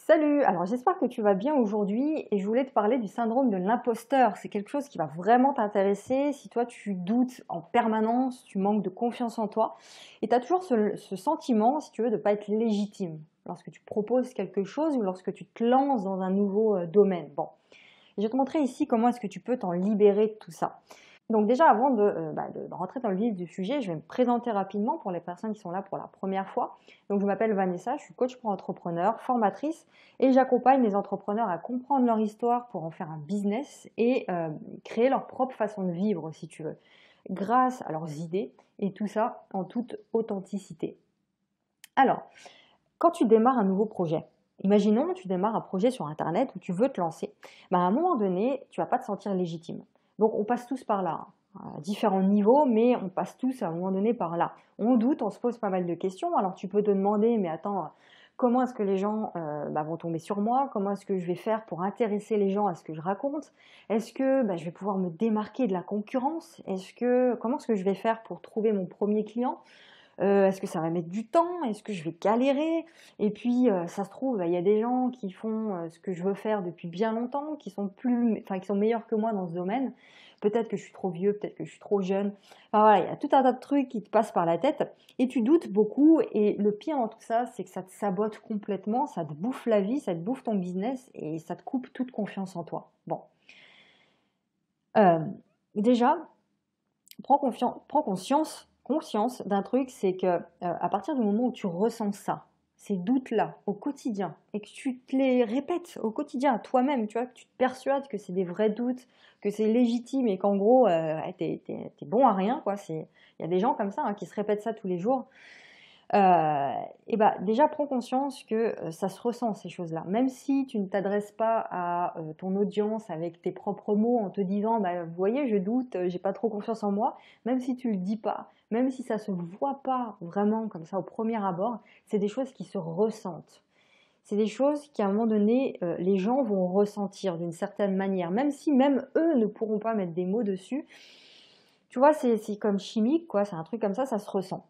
Salut, alors j'espère que tu vas bien aujourd'hui et je voulais te parler du syndrome de l'imposteur. C'est quelque chose qui va vraiment t'intéresser si toi tu doutes en permanence, tu manques de confiance en toi et tu as toujours ce sentiment, si tu veux, de ne pas être légitime lorsque tu proposes quelque chose ou lorsque tu te lances dans un nouveau domaine. Bon, je vais te montrer ici comment est-ce que tu peux t'en libérer de tout ça. Donc déjà, avant de rentrer dans le vif du sujet, je vais me présenter rapidement pour les personnes qui sont là pour la première fois. Donc je m'appelle Vanessa, je suis coach pour entrepreneurs, formatrice et j'accompagne les entrepreneurs à comprendre leur histoire pour en faire un business et créer leur propre façon de vivre, si tu veux, grâce à leurs idées et tout ça en toute authenticité. Alors, quand tu démarres un nouveau projet, imaginons tu démarres un projet sur Internet où tu veux te lancer, à un moment donné, tu vas pas te sentir légitime. Donc on passe tous par là, hein, à différents niveaux, mais on passe tous à un moment donné par là. On doute, on se pose pas mal de questions. Alors tu peux te demander, mais attends, comment est-ce que les gens vont tomber sur moi? Comment est-ce que je vais faire pour intéresser les gens à ce que je raconte? Est-ce que je vais pouvoir me démarquer de la concurrence? Comment est-ce que je vais faire pour trouver mon premier client? Est-ce que ça va mettre du temps? Est-ce que je vais galérer? Et puis, ça se trouve, il y a des gens qui font ce que je veux faire depuis bien longtemps, qui sont meilleurs que moi dans ce domaine. Peut-être que je suis trop vieux, peut-être que je suis trop jeune. Enfin voilà, il y a tout un tas de trucs qui te passent par la tête et tu doutes beaucoup. Et le pire dans tout ça, c'est que ça te sabote complètement, ça te bouffe la vie, ça te bouffe ton business et ça te coupe toute confiance en toi. Bon. Déjà, prends conscience d'un truc, c'est que à partir du moment où tu ressens ça, ces doutes-là au quotidien, et que tu te les répètes au quotidien à toi-même, tu vois, que tu te persuades que c'est des vrais doutes, que c'est légitime et qu'en gros, t'es bon à rien, quoi. Il y a des gens comme ça hein, qui se répètent ça tous les jours. Déjà prends conscience que ça se ressent ces choses-là. Même si tu ne t'adresses pas à ton audience avec tes propres mots en te disant vous voyez je doute, j'ai pas trop confiance en moi, même si tu le dis pas, même si ça se voit pas vraiment comme ça au premier abord, c'est des choses qui se ressentent. C'est des choses qui à un moment donné les gens vont ressentir d'une certaine manière, même si même eux ne pourront pas mettre des mots dessus. Tu vois, c'est comme chimique quoi, c'est un truc comme ça se ressent.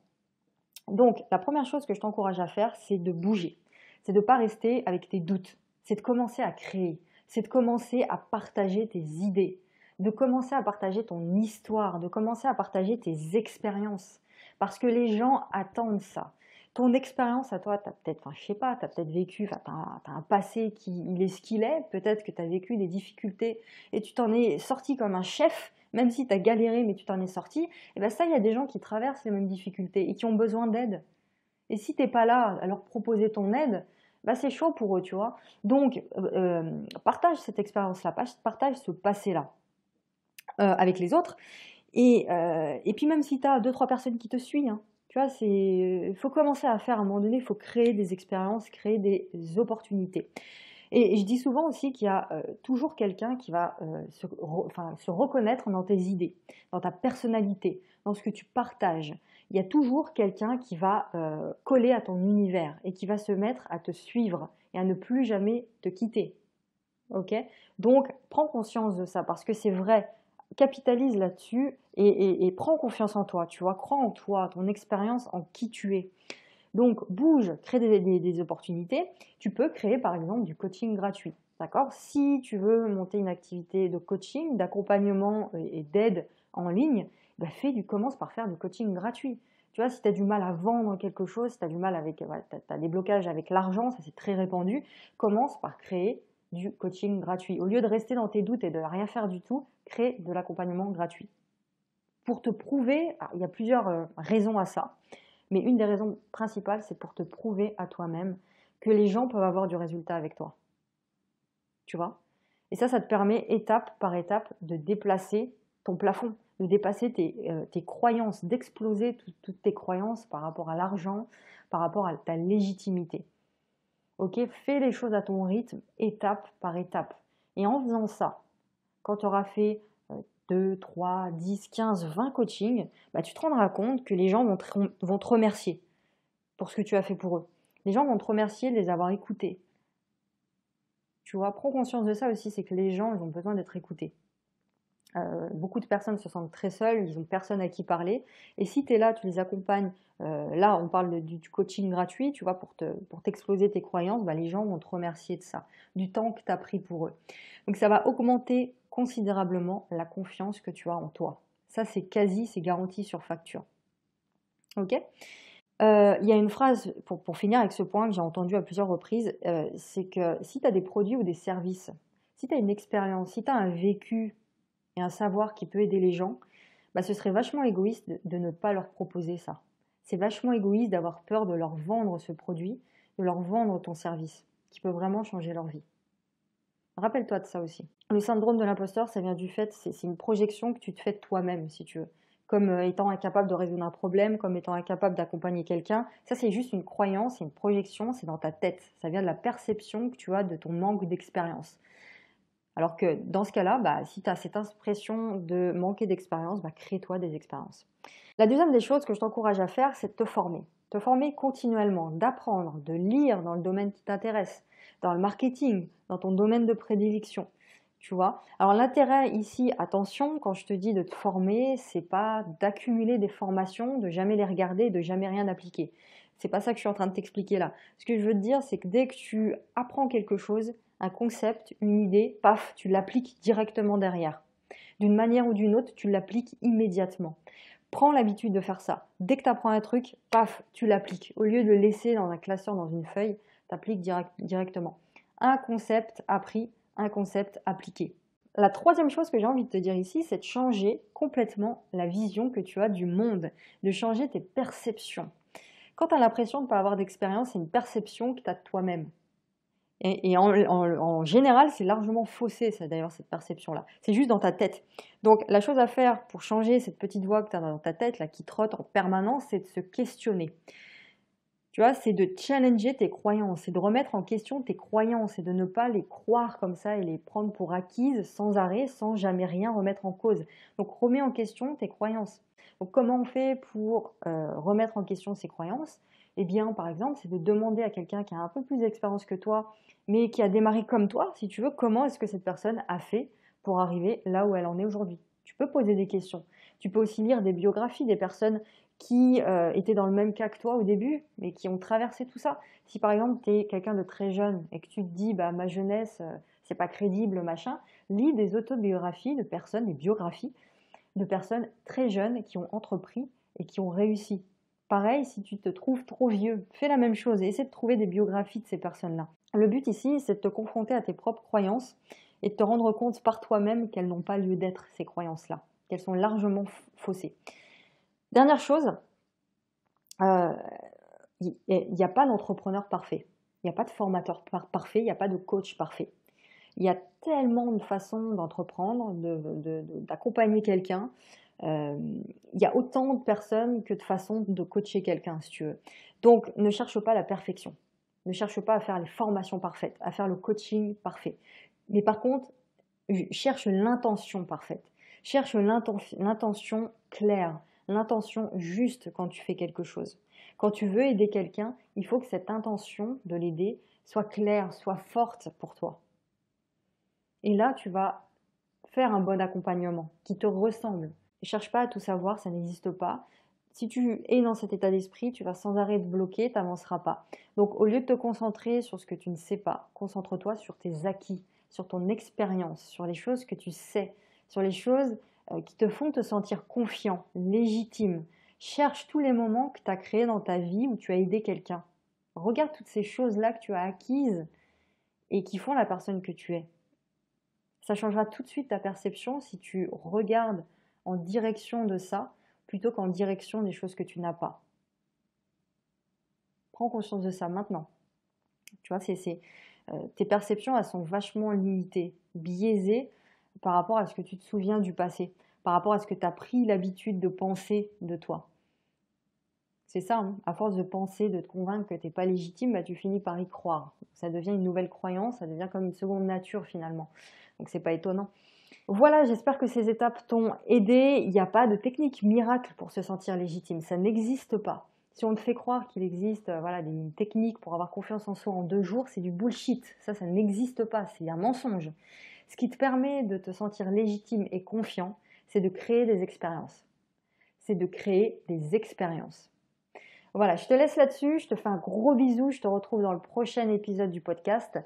Donc, la première chose que je t'encourage à faire, c'est de bouger. C'est de ne pas rester avec tes doutes. C'est de commencer à créer. C'est de commencer à partager tes idées. De commencer à partager ton histoire. De commencer à partager tes expériences. Parce que les gens attendent ça. Ton expérience à toi, je sais pas, tu as peut-être vécu, tu as un passé il est ce qu'il est. Peut-être que tu as vécu des difficultés et tu t'en es sorti comme un chef. Même si tu as galéré, mais tu t'en es sorti, et bien ça, il y a des gens qui traversent les mêmes difficultés et qui ont besoin d'aide. Et si tu n'es pas là à leur proposer ton aide, c'est chaud pour eux, tu vois. Donc, partage cette expérience-là, partage ce passé-là avec les autres. Et puis même si tu as 2-3 personnes qui te suivent, hein, tu vois, il faut commencer à faire à un moment donné, il faut créer des expériences, créer des opportunités. Et je dis souvent aussi qu'il y a toujours quelqu'un qui va se reconnaître dans tes idées, dans ta personnalité, dans ce que tu partages. Il y a toujours quelqu'un qui va coller à ton univers et qui va se mettre à te suivre et à ne plus jamais te quitter. Ok? Donc, prends conscience de ça parce que c'est vrai. Capitalise là-dessus et prends confiance en toi, tu vois, crois en toi, ton expérience, en qui tu es. Donc, bouge, crée des opportunités. Tu peux créer, par exemple, du coaching gratuit. D'accord? Si tu veux monter une activité de coaching, d'accompagnement et d'aide en ligne, commence par faire du coaching gratuit. Tu vois, si tu as du mal à vendre quelque chose, si tu as du mal avec, t'as des blocages avec l'argent, ça c'est très répandu, commence par créer du coaching gratuit. Au lieu de rester dans tes doutes et de rien faire du tout, crée de l'accompagnement gratuit. Pour te prouver, il y a plusieurs raisons à ça. Mais une des raisons principales, c'est pour te prouver à toi-même que les gens peuvent avoir du résultat avec toi. Tu vois? Et ça te permet étape par étape de déplacer ton plafond, de dépasser tes croyances, d'exploser toutes tes croyances par rapport à l'argent, par rapport à ta légitimité. Ok? Fais les choses à ton rythme, étape par étape. Et en faisant ça, quand tu auras fait 2, 3, 10, 15, 20 coachings, tu te rendras compte que les gens vont te remercier pour ce que tu as fait pour eux. Les gens vont te remercier de les avoir écoutés. Tu vois, prends conscience de ça aussi, c'est que les gens, ils ont besoin d'être écoutés. Beaucoup de personnes se sentent très seules, ils n'ont personne à qui parler. Et si tu es là, tu les accompagnes, là on parle du coaching gratuit, tu vois, pour t'exploser tes croyances, bah, les gens vont te remercier de ça, du temps que tu as pris pour eux. Donc ça va augmenter considérablement la confiance que tu as en toi. Ça c'est garanti sur facture. Ok. Il y a une phrase, pour finir avec ce point, que j'ai entendu à plusieurs reprises, c'est que si tu as des produits ou des services, si tu as une expérience, si tu as un vécu et un savoir qui peut aider les gens, bah, ce serait vachement égoïste de ne pas leur proposer ça. C'est vachement égoïste d'avoir peur de leur vendre ce produit, de leur vendre ton service, qui peut vraiment changer leur vie. Rappelle-toi de ça aussi. Le syndrome de l'imposteur, ça vient du fait, c'est une projection que tu te fais de toi-même, si tu veux. Comme étant incapable de résoudre un problème, comme étant incapable d'accompagner quelqu'un. Ça, c'est juste une croyance, c'est une projection, c'est dans ta tête. Ça vient de la perception que tu as de ton manque d'expérience. Alors que dans ce cas-là, bah, si tu as cette impression de manquer d'expérience, bah, crée-toi des expériences. La deuxième des choses que je t'encourage à faire, c'est de te former. Te former continuellement, d'apprendre, de lire dans le domaine qui t'intéresse, dans le marketing, dans ton domaine de prédilection. Tu vois. Alors l'intérêt ici, attention, quand je te dis de te former, c'est pas d'accumuler des formations, de jamais les regarder, de jamais rien appliquer. C'est pas ça que je suis en train de t'expliquer là. Ce que je veux te dire, c'est que dès que tu apprends quelque chose, un concept, une idée, paf, tu l'appliques directement derrière. D'une manière ou d'une autre, tu l'appliques immédiatement. Prends l'habitude de faire ça. Dès que tu apprends un truc, paf, tu l'appliques. Au lieu de le laisser dans un classeur, dans une feuille, tu appliques directement. Un concept appris, un concept appliqué. La troisième chose que j'ai envie de te dire ici, c'est de changer complètement la vision que tu as du monde, de changer tes perceptions. Quand tu as l'impression de ne pas avoir d'expérience, c'est une perception que tu as de toi-même. Et en général, c'est largement faussé, ça, d'ailleurs, cette perception-là. C'est juste dans ta tête. Donc, la chose à faire pour changer cette petite voix que tu as dans ta tête, là, qui trotte en permanence, c'est de se questionner. Tu vois, c'est de challenger tes croyances, c'est de remettre en question tes croyances et de ne pas les croire comme ça et les prendre pour acquises sans arrêt, sans jamais rien remettre en cause. Donc, remets en question tes croyances. Donc, comment on fait pour remettre en question ses croyances? Eh bien, par exemple, c'est de demander à quelqu'un qui a un peu plus d'expérience que toi, mais qui a démarré comme toi, si tu veux, comment est-ce que cette personne a fait pour arriver là où elle en est aujourd'hui. Tu peux poser des questions. Tu peux aussi lire des biographies des personnes qui étaient dans le même cas que toi au début, mais qui ont traversé tout ça. Si par exemple tu es quelqu'un de très jeune et que tu te dis bah, ma jeunesse, c'est pas crédible, machin, lis des autobiographies de personnes, des biographies de personnes très jeunes qui ont entrepris et qui ont réussi. Pareil, si tu te trouves trop vieux, fais la même chose et essaie de trouver des biographies de ces personnes-là. Le but ici, c'est de te confronter à tes propres croyances et de te rendre compte par toi-même qu'elles n'ont pas lieu d'être, ces croyances-là, qu'elles sont largement faussées. Dernière chose, il n'y a pas d'entrepreneur parfait, il n'y a pas de formateur parfait, il n'y a pas de coach parfait. Il y a tellement de façons d'entreprendre, d'accompagner quelqu'un. Il y a autant de personnes que de façons de coacher quelqu'un, si tu veux. Donc, ne cherche pas la perfection. Ne cherche pas à faire les formations parfaites, à faire le coaching parfait. Mais par contre, cherche l'intention parfaite. Cherche l'intention claire, l'intention juste quand tu fais quelque chose. Quand tu veux aider quelqu'un, il faut que cette intention de l'aider soit claire, soit forte pour toi. Et là, tu vas faire un bon accompagnement qui te ressemble. Ne cherche pas à tout savoir, ça n'existe pas. Si tu es dans cet état d'esprit, tu vas sans arrêt te bloquer, tu n'avanceras pas. Donc au lieu de te concentrer sur ce que tu ne sais pas, concentre-toi sur tes acquis, sur ton expérience, sur les choses que tu sais, sur les choses qui te font te sentir confiant, légitime. Cherche tous les moments que tu as créés dans ta vie où tu as aidé quelqu'un. Regarde toutes ces choses-là que tu as acquises et qui font la personne que tu es. Ça changera tout de suite ta perception si tu regardes en direction de ça plutôt qu'en direction des choses que tu n'as pas. Prends conscience de ça maintenant. Tu vois, tes perceptions, elles sont vachement limitées, biaisées par rapport à ce que tu te souviens du passé, par rapport à ce que tu as pris l'habitude de penser de toi. C'est ça, hein. À force de penser, de te convaincre que tu n'es pas légitime, bah, tu finis par y croire. Ça devient une nouvelle croyance, ça devient comme une seconde nature finalement. Donc c'est pas étonnant. Voilà, j'espère que ces étapes t'ont aidé. Il n'y a pas de technique miracle pour se sentir légitime, ça n'existe pas. Si on te fait croire qu'il existe voilà, une technique pour avoir confiance en soi en 2 jours, c'est du bullshit. Ça n'existe pas, c'est un mensonge. Ce qui te permet de te sentir légitime et confiant, c'est de créer des expériences. C'est de créer des expériences. Voilà, je te laisse là-dessus, je te fais un gros bisou, je te retrouve dans le prochain épisode du podcast.